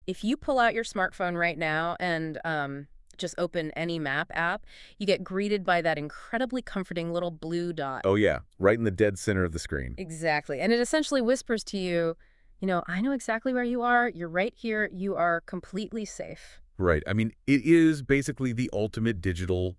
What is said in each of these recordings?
If you pull out your smartphone right now and just open any map app, you get greeted by that incredibly comforting little blue dot. Oh yeah, right in the dead center of the screen. Exactly. And it essentially whispers to you, I know exactly where you are. You're right here. You are completely safe. Right. I mean, it is basically the ultimate digital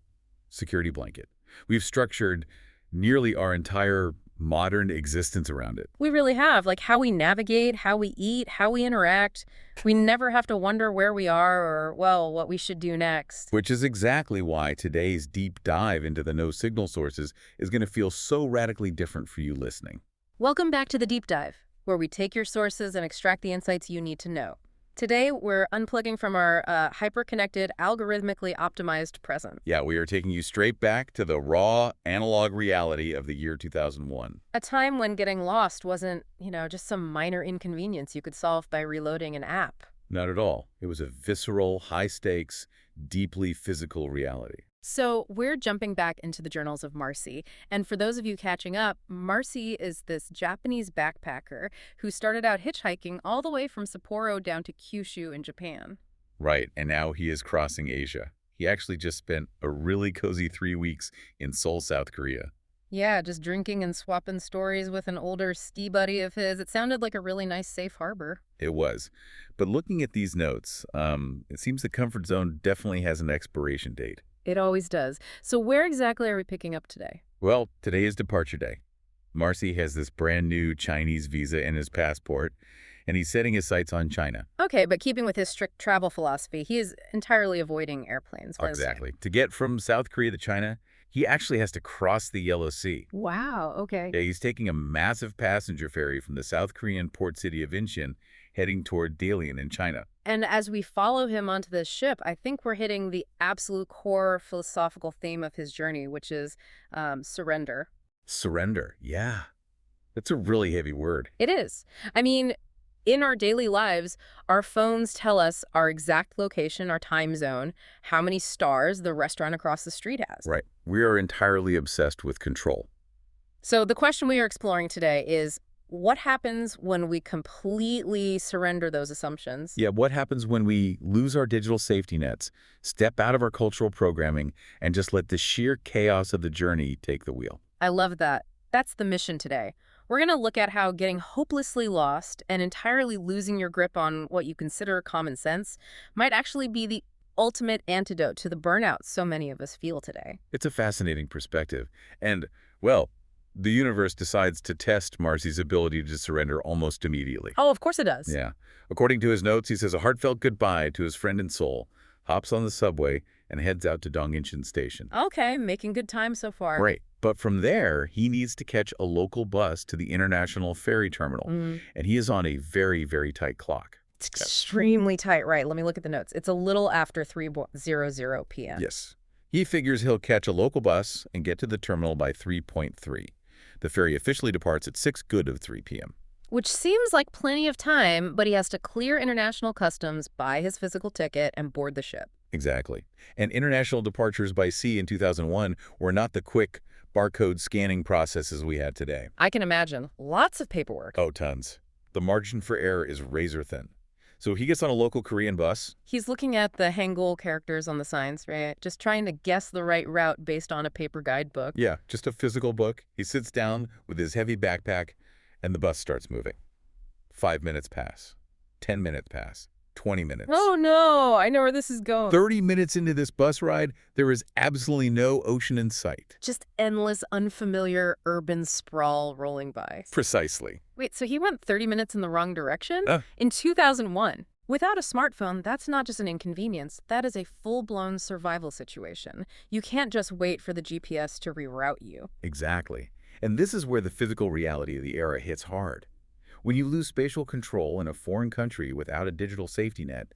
security blanket. We've structured nearly our entire modern existence around it. We really have. Like how we navigate, how we eat, how we interact. We never have to wonder where we are or, well, what we should do next. Which is exactly why today's deep dive into the no-signal sources is going to feel so radically different for you listening. Welcome back to the Deep Dive, where we take your sources and extract the insights you need to know. Today, we're unplugging from our hyper-connected, algorithmically optimized present. Yeah, we are taking you straight back to the raw, analog reality of the year 2001. A time when getting lost wasn't, just some minor inconvenience you could solve by reloading an app. Not at all. It was a visceral, high-stakes, deeply physical reality. So we're jumping back into the journals of Marcy. And for those of you catching up, Marcy is this Japanese backpacker who started out hitchhiking all the way from Sapporo down to Kyushu in Japan. Right, and now he is crossing Asia. He actually just spent a really cozy 3 weeks in Seoul, South Korea. Yeah, just drinking and swapping stories with an older ski buddy of his. It sounded like a really nice safe harbor. It was. But looking at these notes, it seems the comfort zone definitely has an expiration date. It always does. So where exactly are we picking up today? Well, today is departure day. Marcy has this brand new Chinese visa in his passport, and he's setting his sights on China. Okay, but keeping with his strict travel philosophy, he is entirely avoiding airplanes. Exactly. To get from South Korea to China, he actually has to cross the Yellow Sea. Wow, okay. Yeah, he's taking a massive passenger ferry from the South Korean port city of Incheon, heading toward Dalian in China. And as we follow him onto this ship, I think we're hitting the absolute core philosophical theme of his journey, which is surrender. Surrender, yeah. That's a really heavy word. It is. I mean, in our daily lives, our phones tell us our exact location, our time zone, how many stars the restaurant across the street has. Right. We are entirely obsessed with control. So the question we are exploring today is, what happens when we completely surrender those assumptions? Yeah, what happens when we lose our digital safety nets, step out of our cultural programming, and just let the sheer chaos of the journey take the wheel? I love that. That's the mission today. We're going to look at how getting hopelessly lost and entirely losing your grip on what you consider common sense might actually be the ultimate antidote to the burnout so many of us feel today. It's a fascinating perspective. And, well, the universe decides to test Marcy's ability to surrender almost immediately. Oh, of course it does. Yeah. According to his notes, he says a heartfelt goodbye to his friend in Seoul, hops on the subway, and heads out to Dongincheon Station. Okay, making good time so far. Great. But from there, he needs to catch a local bus to the international ferry terminal. And he is on a very, very tight clock. It's extremely tight, right? Let me look at the notes. It's a little after 3:00 p.m. Yes. He figures he'll catch a local bus and get to the terminal by 3:3. The ferry officially departs at 6 good of 3 p.m. Which seems like plenty of time, but he has to clear international customs, buy his physical ticket, and board the ship. Exactly. And international departures by sea in 2001 were not the quick barcode scanning processes we had today. I can imagine. Lots of paperwork. Oh, tons. The margin for error is razor thin. So he gets on a local Korean bus. He's looking at the Hangul characters on the signs, right? Just trying to guess the right route based on a paper guidebook. Yeah, just a physical book. He sits down with his heavy backpack, and the bus starts moving. 5 minutes pass. 10 minutes pass. 20 minutes. Oh, no. I know where this is going. 30 minutes into this bus ride, there is absolutely no ocean in sight. Just endless, unfamiliar urban sprawl rolling by. Precisely. Wait, so he went 30 minutes in the wrong direction? In 2001. Without a smartphone, that's not just an inconvenience. That is a full-blown survival situation. You can't just wait for the GPS to reroute you. Exactly. And this is where the physical reality of the era hits hard. When you lose spatial control in a foreign country without a digital safety net,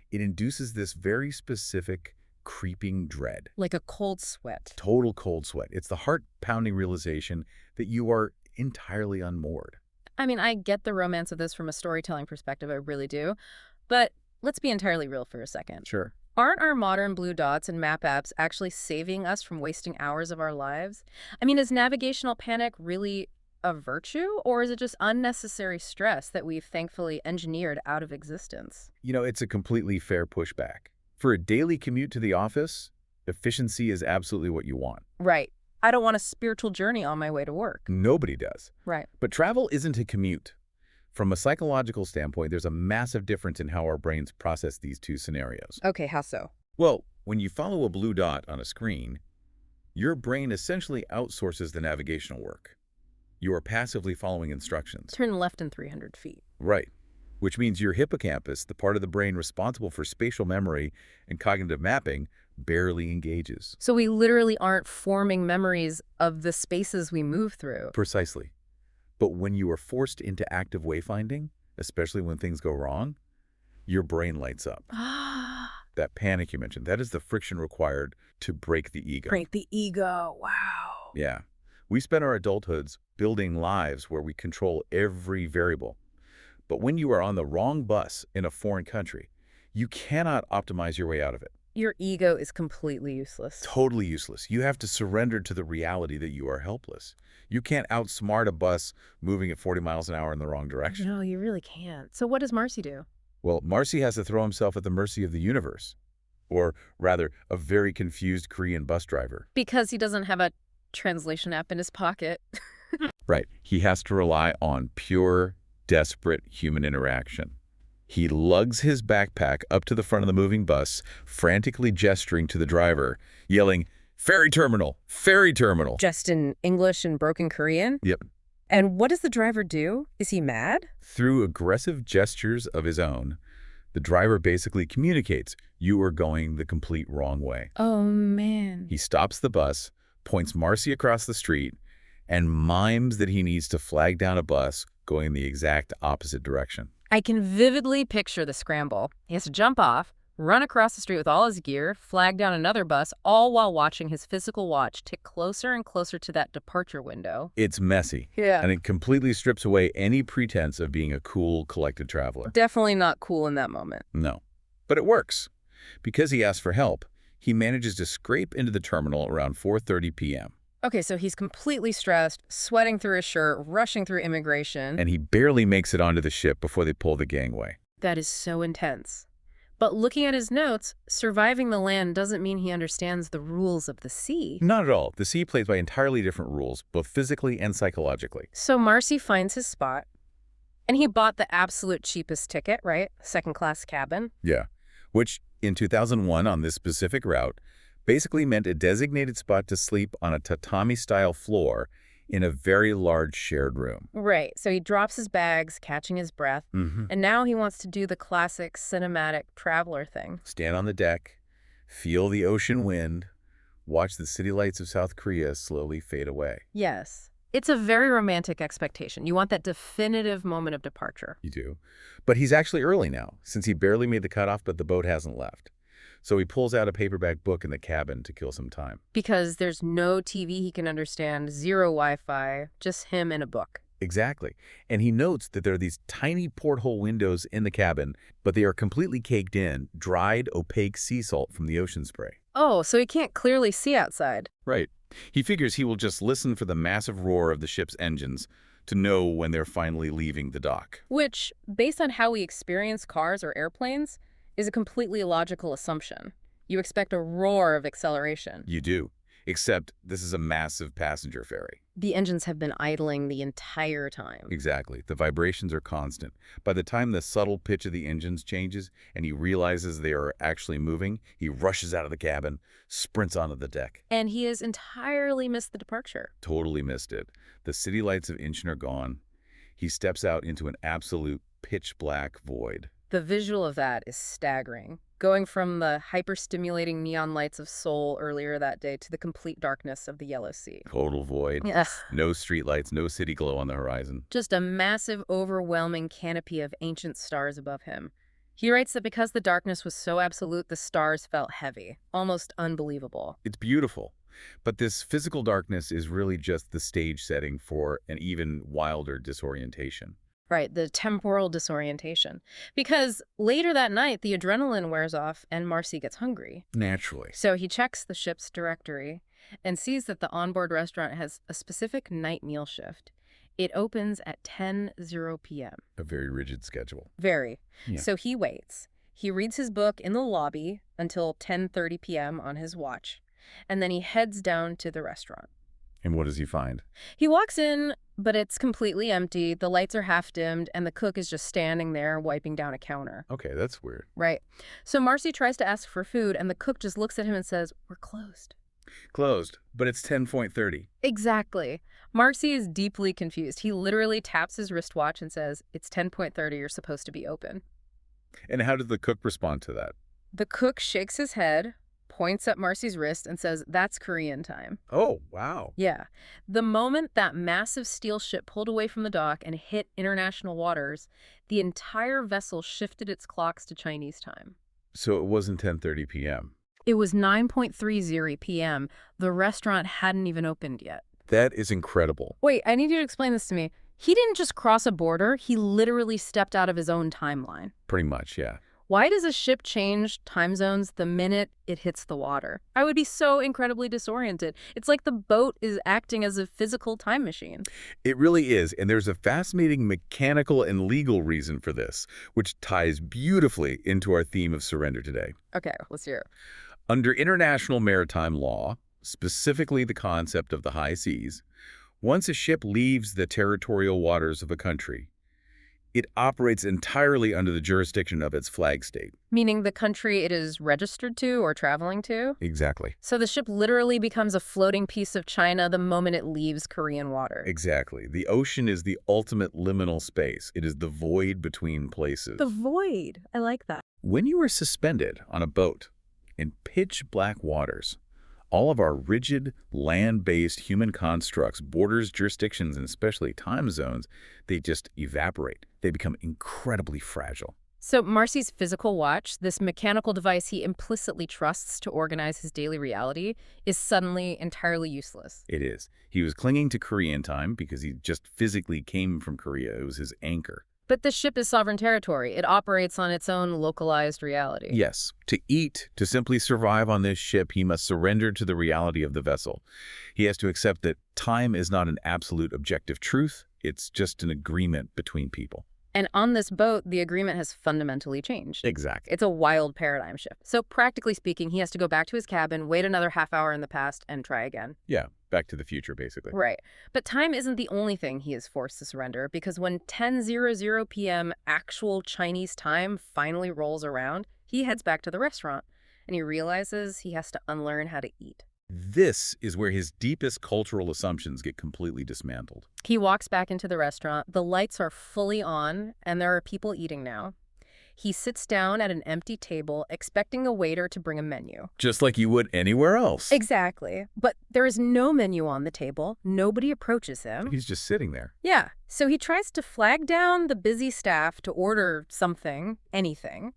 it induces this very specific, creeping dread. Like a cold sweat. Total cold sweat. It's the heart-pounding realization that you are entirely unmoored. I mean, I get the romance of this from a storytelling perspective, I really do. But let's be entirely real for a second. Sure. Aren't our modern blue dots and map apps actually saving us from wasting hours of our lives? I mean, is navigational panic really a virtue, or is it just unnecessary stress that we've thankfully engineered out of existence? It's a completely fair pushback. For a daily commute to the office, efficiency is absolutely what you want. Right. I don't want a spiritual journey on my way to work. Nobody does. Right. But travel isn't a commute. From a psychological standpoint, there's a massive difference in how our brains process these two scenarios. Okay, how so? Well, when you follow a blue dot on a screen, your brain essentially outsources the navigational work. You are passively following instructions. Turn left in 300 feet. Right. Which means your hippocampus, the part of the brain responsible for spatial memory and cognitive mapping, barely engages. So we literally aren't forming memories of the spaces we move through. Precisely. But when you are forced into active wayfinding, especially when things go wrong, your brain lights up. Ah, That panic you mentioned, that is the friction required to break the ego. break the ego. Wow. Yeah. We spend our adulthoods building lives where we control every variable. But when you are on the wrong bus in a foreign country, you cannot optimize your way out of it. Your ego is completely useless. Totally useless. You have to surrender to the reality that you are helpless. You can't outsmart a bus moving at 40 miles an hour in the wrong direction. No, you really can't. So what does Marcy do? Well, Marcy has to throw himself at the mercy of the universe. Or rather, a very confused Korean bus driver. Because he doesn't have a translation app in his pocket. Right. He has to rely on pure, desperate human interaction. He lugs his backpack up to the front of the moving bus, frantically gesturing to the driver, yelling, "Ferry terminal! Ferry terminal!" Just in English and broken Korean? Yep. And what does the driver do? Is he mad? Through aggressive gestures of his own, the driver basically communicates, you are going the complete wrong way. Oh, man. He stops the bus, points Marcy across the street, and mimes that he needs to flag down a bus going in the exact opposite direction. I can vividly picture the scramble. He has to jump off, run across the street with all his gear, flag down another bus, all while watching his physical watch tick closer and closer to that departure window. It's messy. Yeah. And it completely strips away any pretense of being a cool, collected traveler. Definitely not cool in that moment. No. But it works. Because he asks for help, he manages to scrape into the terminal around 4:30 p.m. Okay, so he's completely stressed, sweating through his shirt, rushing through immigration. And he barely makes it onto the ship before they pull the gangway. That is so intense. But looking at his notes, surviving the land doesn't mean he understands the rules of the sea. Not at all. The sea plays by entirely different rules, both physically and psychologically. So Marcy finds his spot, and he bought the absolute cheapest ticket, right? Second-class cabin. Yeah. Which, in 2001 on this specific route, basically meant a designated spot to sleep on a tatami-style floor in a very large shared room. Right, so he drops his bags, catching his breath, and now he wants to do the classic cinematic traveler thing. Stand on the deck, feel the ocean wind, watch the city lights of South Korea slowly fade away. Yes. It's a very romantic expectation. You want that definitive moment of departure. You do. But he's actually early now, since he barely made the cutoff, but the boat hasn't left. So he pulls out a paperback book in the cabin to kill some time. Because there's no TV he can understand, zero Wi-Fi, just him and a book. Exactly. And he notes that there are these tiny porthole windows in the cabin, but they are completely caked in, dried, opaque sea salt from the ocean spray. Oh, so he can't clearly see outside. Right. He figures he will just listen for the massive roar of the ship's engines to know when they're finally leaving the dock. Which, based on how we experience cars or airplanes, is a completely illogical assumption. You expect a roar of acceleration. You do. Except this is a massive passenger ferry. The engines have been idling the entire time. Exactly. The vibrations are constant. By the time the subtle pitch of the engines changes and he realizes they are actually moving, he rushes out of the cabin, sprints onto the deck. And he has entirely missed the departure. Totally missed it. The city lights of Incheon are gone. He steps out into an absolute pitch-black void. The visual of that is staggering. Going from the hyper-stimulating neon lights of Seoul earlier that day to the complete darkness of the Yellow Sea. Total void. Ugh. No streetlights, no city glow on the horizon. Just a massive, overwhelming canopy of ancient stars above him. He writes that because the darkness was so absolute, the stars felt heavy, almost unbelievable. It's beautiful. But this physical darkness is really just the stage setting for an even wilder disorientation. Right, the temporal disorientation. Because later that night, the adrenaline wears off and Marcy gets hungry. Naturally. So he checks the ship's directory and sees that the onboard restaurant has a specific night meal shift. It opens at 10:00 p.m. A very rigid schedule. Very. Yeah. So he waits. He reads his book in the lobby until 10:30 p.m. on his watch, and then he heads down to the restaurant. And what does he find? He walks in, but it's completely empty. The lights are half dimmed, and the cook is just standing there wiping down a counter. Okay, that's weird. Right. So Marcy tries to ask for food, and the cook just looks at him and says, "We're closed." Closed, but it's 10:30. Exactly. Marcy is deeply confused. He literally taps his wristwatch and says, "It's 10:30, you're supposed to be open." And how did the cook respond to that? The cook shakes his head, points at Marcy's wrist, and says, "That's Korean time." Oh, wow. Yeah. The moment that massive steel ship pulled away from the dock and hit international waters, the entire vessel shifted its clocks to Chinese time. So it wasn't 10:30 p.m. It was 9:30 p.m. The restaurant hadn't even opened yet. That is incredible. Wait, I need you to explain this to me. He didn't just cross a border, he literally stepped out of his own timeline. Pretty much, yeah. Why does a ship change time zones the minute it hits the water? I would be so incredibly disoriented. It's like the boat is acting as a physical time machine. It really is, and there's a fascinating mechanical and legal reason for this, which ties beautifully into our theme of surrender today. Okay, let's hear it. Under international maritime law, specifically the concept of the high seas, once a ship leaves the territorial waters of a country, it operates entirely under the jurisdiction of its flag state. Meaning the country it is registered to or traveling to? Exactly. So the ship literally becomes a floating piece of China the moment it leaves Korean water. Exactly. The ocean is the ultimate liminal space. It is the void between places. The void. I like that. When you are suspended on a boat in pitch black waters, all of our rigid, land-based human constructs, borders, jurisdictions, and especially time zones, they just evaporate. They become incredibly fragile. So Marcy's physical watch, this mechanical device he implicitly trusts to organize his daily reality, is suddenly entirely useless. It is. He was clinging to Korean time because he just physically came from Korea. It was his anchor. But the ship is sovereign territory. It operates on its own localized reality. Yes. To eat, to simply survive on this ship, he must surrender to the reality of the vessel. He has to accept that time is not an absolute objective truth. It's just an agreement between people. And on this boat, the agreement has fundamentally changed. Exactly. It's a wild paradigm shift. So practically speaking, he has to go back to his cabin, wait another half hour in the past, and try again. Yeah, back to the future, basically. Right. But time isn't the only thing he is forced to surrender, because when 10:00 p.m. actual Chinese time finally rolls around, he heads back to the restaurant, and he realizes he has to unlearn how to eat. This is where his deepest cultural assumptions get completely dismantled. He walks back into the restaurant. The lights are fully on, and there are people eating now. He sits down at an empty table, expecting a waiter to bring a menu. Just like you would anywhere else. Exactly. But there is no menu on the table. Nobody approaches him. He's just sitting there. Yeah. So he tries to flag down the busy staff to order something, anything.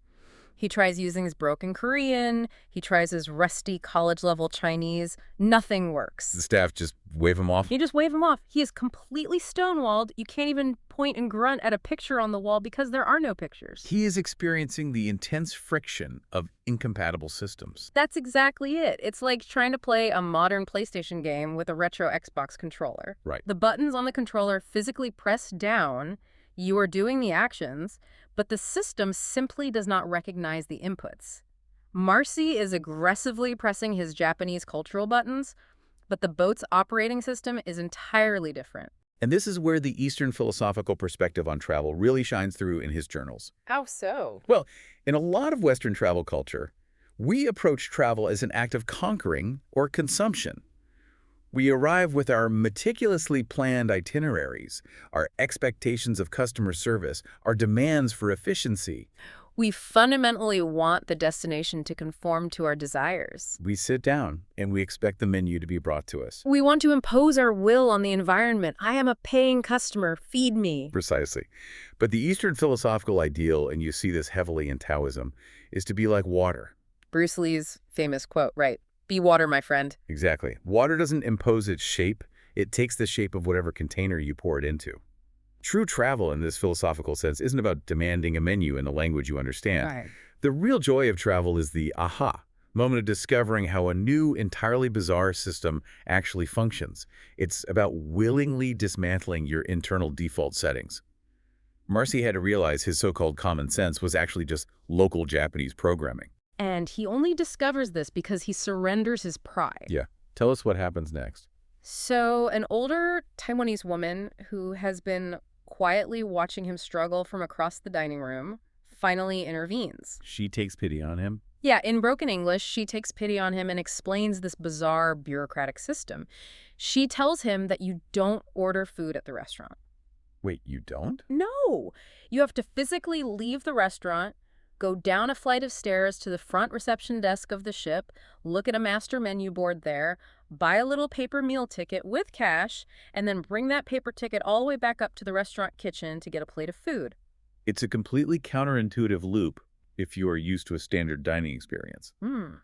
He tries using his broken Korean. He tries his rusty college-level Chinese. Nothing works. The staff just wave him off. You just wave him off. He is completely stonewalled. You can't even point and grunt at a picture on the wall because there are no pictures. He is experiencing the intense friction of incompatible systems. That's exactly it. It's like trying to play a modern PlayStation game with a retro Xbox controller. Right. The buttons on the controller physically press down. You are doing the actions, but the system simply does not recognize the inputs. Marcy is aggressively pressing his Japanese cultural buttons, but the boat's operating system is entirely different. And this is where the Eastern philosophical perspective on travel really shines through in his journals. How so? Well, in a lot of Western travel culture, we approach travel as an act of conquering or consumption. We arrive with our meticulously planned itineraries, our expectations of customer service, our demands for efficiency. We fundamentally want the destination to conform to our desires. We sit down and we expect the menu to be brought to us. We want to impose our will on the environment. I am a paying customer. Feed me. Precisely. But the Eastern philosophical ideal, and you see this heavily in Taoism, is to be like water. Bruce Lee's famous quote, right? Be water, my friend. Exactly. Water doesn't impose its shape. It takes the shape of whatever container you pour it into. True travel in this philosophical sense isn't about demanding a menu in a language you understand. Right. The real joy of travel is the aha, Moment of discovering how a new, entirely bizarre system actually functions. It's about willingly dismantling your internal default settings. Marcy had to realize his so-called common sense was actually just local Japanese programming. And he only discovers this because he surrenders his pride. Yeah. Tell us what happens next. So an older Taiwanese woman who has been quietly watching him struggle from across the dining room finally intervenes. She takes pity on him. Yeah, in broken English, she takes pity on him and explains this bizarre bureaucratic system. She tells him that you don't order food at the restaurant. Wait, you don't? No! You have to physically leave the restaurant, go down a flight of stairs to the front reception desk of the ship, look at a master menu board there, buy a little paper meal ticket with cash, and then bring that paper ticket all the way back up to the restaurant kitchen to get a plate of food. It's a completely counterintuitive loop if you are used to a standard dining experience.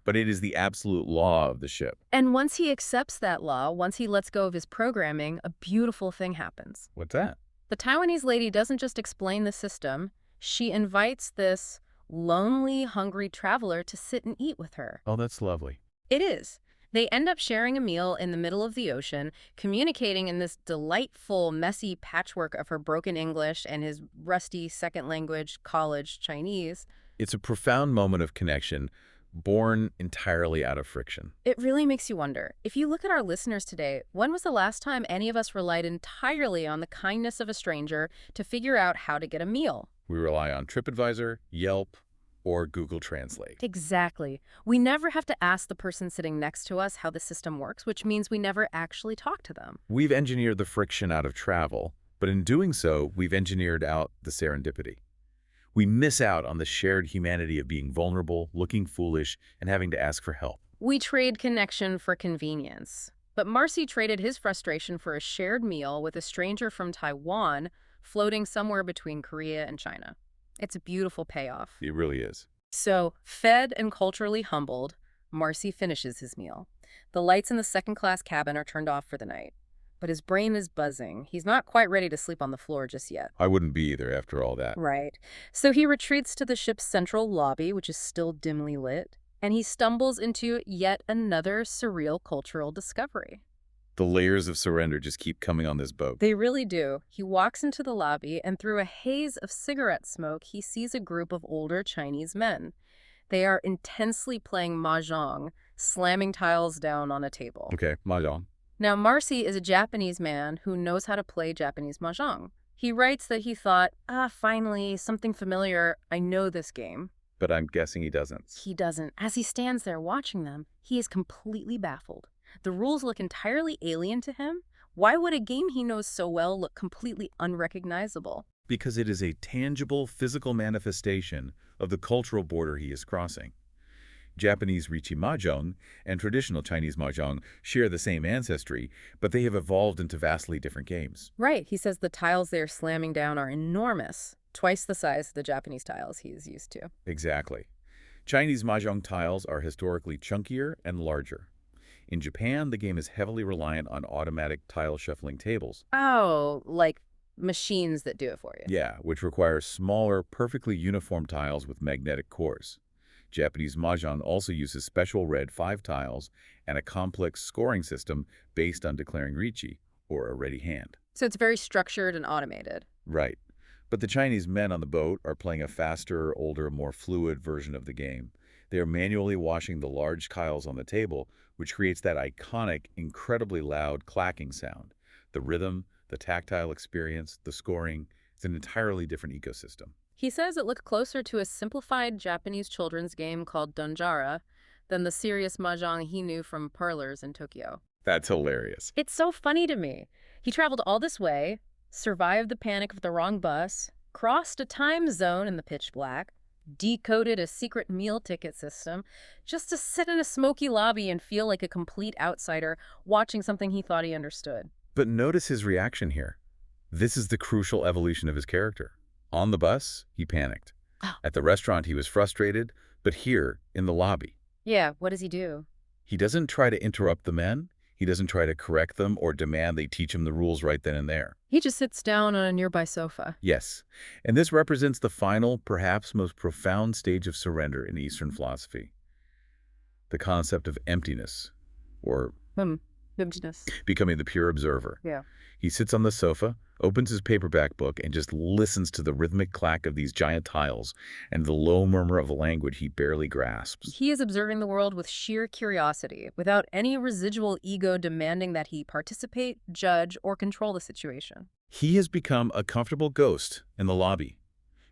But it is the absolute law of the ship. And once he accepts that law, once he lets go of his programming, a beautiful thing happens. What's that? The Taiwanese lady doesn't just explain the system, she invites this lonely, hungry traveler to sit and eat with her. Oh, that's lovely. It is. They end up sharing a meal in the middle of the ocean, communicating in this delightful, messy patchwork of her broken English and his rusty second language, college Chinese. It's a profound moment of connection, born entirely out of friction. It really makes you wonder, if you look at our listeners today, when was the last time any of us relied entirely on the kindness of a stranger to figure out how to get a meal? We rely on TripAdvisor, Yelp, or Google Translate. Exactly. We never have to ask the person sitting next to us how the system works, which means we never actually talk to them. We've engineered the friction out of travel, but in doing so, we've engineered out the serendipity. We miss out on the shared humanity of being vulnerable, looking foolish, and having to ask for help. We trade connection for convenience. But Marcy traded his frustration for a shared meal with a stranger from Taiwan floating somewhere between Korea and China. It's a beautiful payoff. It really is. So, fed and culturally humbled, Marcy finishes his meal. The lights in the second-class cabin are turned off for the night. But his brain is buzzing. He's not quite ready to sleep on the floor just yet. I wouldn't be either after all that. Right. So he retreats to the ship's central lobby, which is still dimly lit, and he stumbles into yet another surreal cultural discovery. The layers of surrender just keep coming on this boat. They really do. He walks into the lobby, and through a haze of cigarette smoke, he sees a group of older Chinese men. They are intensely playing mahjong, slamming tiles down on a table. Okay, mahjong. Now, Marcy is a Japanese man who knows how to play Japanese mahjong. He writes that he thought, finally, something familiar. I know this game. But I'm guessing he doesn't. He doesn't. As he stands there watching them, he is completely baffled. The rules look entirely alien to him. Why would a game he knows so well look completely unrecognizable? Because it is a tangible, physical manifestation of the cultural border he is crossing. Japanese Riichi Mahjong and traditional Chinese Mahjong share the same ancestry, but they have evolved into vastly different games. Right. He says the tiles they are slamming down are enormous, twice the size of the Japanese tiles he is used to. Exactly. Chinese Mahjong tiles are historically chunkier and larger. In Japan, the game is heavily reliant on automatic tile shuffling tables. Oh, like machines that do it for you. Yeah, which require smaller, perfectly uniform tiles with magnetic cores. Japanese Mahjong also uses special red 5 tiles and a complex scoring system based on declaring Riichi, or a ready hand. So it's very structured and automated. Right. But the Chinese men on the boat are playing a faster, older, more fluid version of the game. They are manually washing the large tiles on the table, which creates that iconic, incredibly loud clacking sound. The rhythm, the tactile experience, the scoring, it's an entirely different ecosystem. He says it looked closer to a simplified Japanese children's game called Donjara than the serious mahjong he knew from parlors in Tokyo. That's hilarious. It's so funny to me. He traveled all this way, survived the panic of the wrong bus, crossed a time zone in the pitch black, decoded a secret meal ticket system, just to sit in a smoky lobby and feel like a complete outsider watching something he thought he understood. But notice his reaction here. This is the crucial evolution of his character. On the bus, he panicked. Oh. At the restaurant, he was frustrated, but here, in the lobby. Yeah, what does he do? He doesn't try to interrupt the men. He doesn't try to correct them or demand they teach him the rules right then and there. He just sits down on a nearby sofa. Yes, and this represents the final, perhaps most profound stage of surrender in Eastern philosophy. the concept of emptiness, or Hmm. Emptiness. becoming the pure observer. Yeah. He sits on the sofa, opens his paperback book, and just listens to the rhythmic clack of these giant tiles and the low murmur of a language he barely grasps. He is observing the world with sheer curiosity, without any residual ego demanding that he participate, judge, or control the situation. He has become a comfortable ghost in the lobby,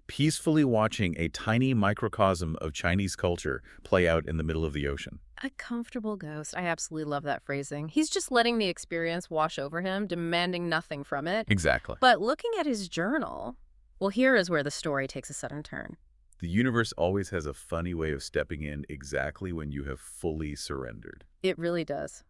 peacefully watching a tiny microcosm of Chinese culture play out in the middle of the ocean. A comfortable ghost. I absolutely love that phrasing. He's just letting the experience wash over him, demanding nothing from it. Exactly. But looking at his journal, well, here is where the story takes a sudden turn. The universe always has a funny way of stepping in exactly when you have fully surrendered. It really does.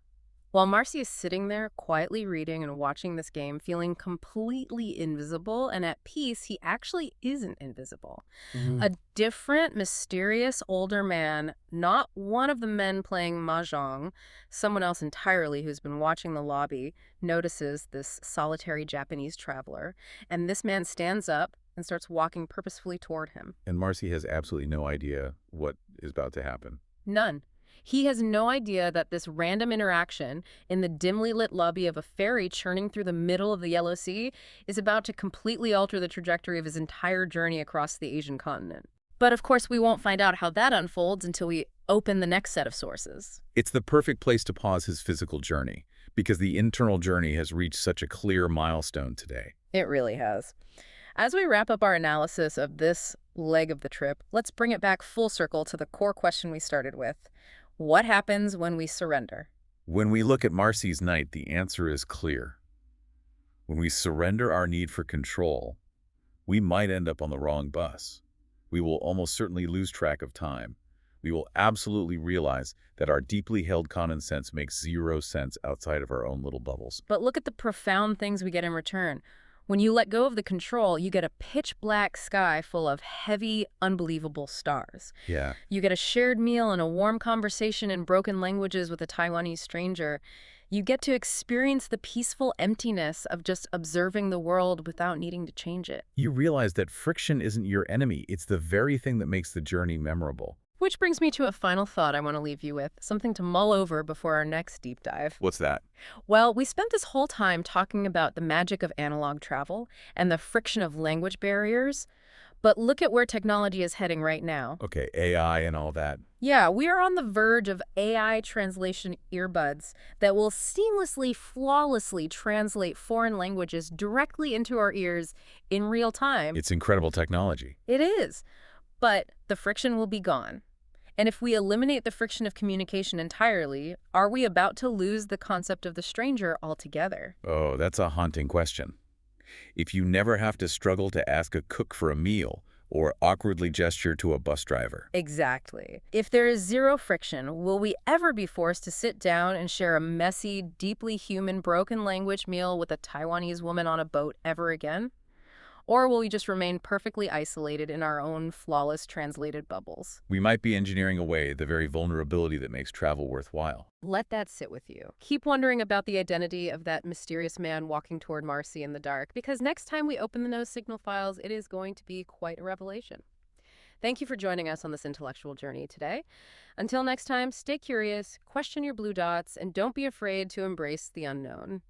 While Marcy is sitting there quietly reading and watching this game, feeling completely invisible and at peace, he actually isn't invisible. A different, mysterious older man, not one of the men playing mahjong, someone else entirely who's been watching the lobby, notices this solitary Japanese traveler, and this man stands up and starts walking purposefully toward him. And Marcy has absolutely no idea what is about to happen. None. He has no idea that this random interaction in the dimly lit lobby of a ferry churning through the middle of the Yellow Sea is about to completely alter the trajectory of his entire journey across the Asian continent. But of course, we won't find out how that unfolds until we open the next set of sources. It's the perfect place to pause his physical journey, because the internal journey has reached such a clear milestone today. It really has. As we wrap up our analysis of this leg of the trip, let's bring it back full circle to the core question we started with. What happens when we surrender? When we look at Marcy's night, the answer is clear. When we surrender our need for control, we might end up on the wrong bus. We will almost certainly lose track of time. We will absolutely realize that our deeply held common sense makes zero sense outside of our own little bubbles. But look at the profound things we get in return. When you let go of the control, you get a pitch black sky full of heavy, unbelievable stars. Yeah. You get a shared meal and a warm conversation in broken languages with a Taiwanese stranger. You get to experience the peaceful emptiness of just observing the world without needing to change it. You realize that friction isn't your enemy. It's the very thing that makes the journey memorable. Which brings me to a final thought I want to leave you with, something to mull over before our next deep dive. What's that? Well, we spent this whole time talking about the magic of analog travel and the friction of language barriers, but look at where technology is heading right now. Okay, AI and all that. Yeah, we are on the verge of AI translation earbuds that will seamlessly, flawlessly translate foreign languages directly into our ears in real time. It's incredible technology. It is, but the friction will be gone. And if we eliminate the friction of communication entirely, are we about to lose the concept of the stranger altogether? Oh, that's a haunting question. If you never have to struggle to ask a cook for a meal or awkwardly gesture to a bus driver. Exactly. If there is zero friction, will we ever be forced to sit down and share a messy, deeply human, broken language meal with a Taiwanese woman on a boat ever again? Or will we just remain perfectly isolated in our own flawless translated bubbles? We might be engineering away the very vulnerability that makes travel worthwhile. Let that sit with you. Keep wondering about the identity of that mysterious man walking toward Marcy in the dark, because next time we open the nose signal files, it is going to be quite a revelation. Thank you for joining us on this intellectual journey today. Until next time, stay curious, question your blue dots, and don't be afraid to embrace the unknown.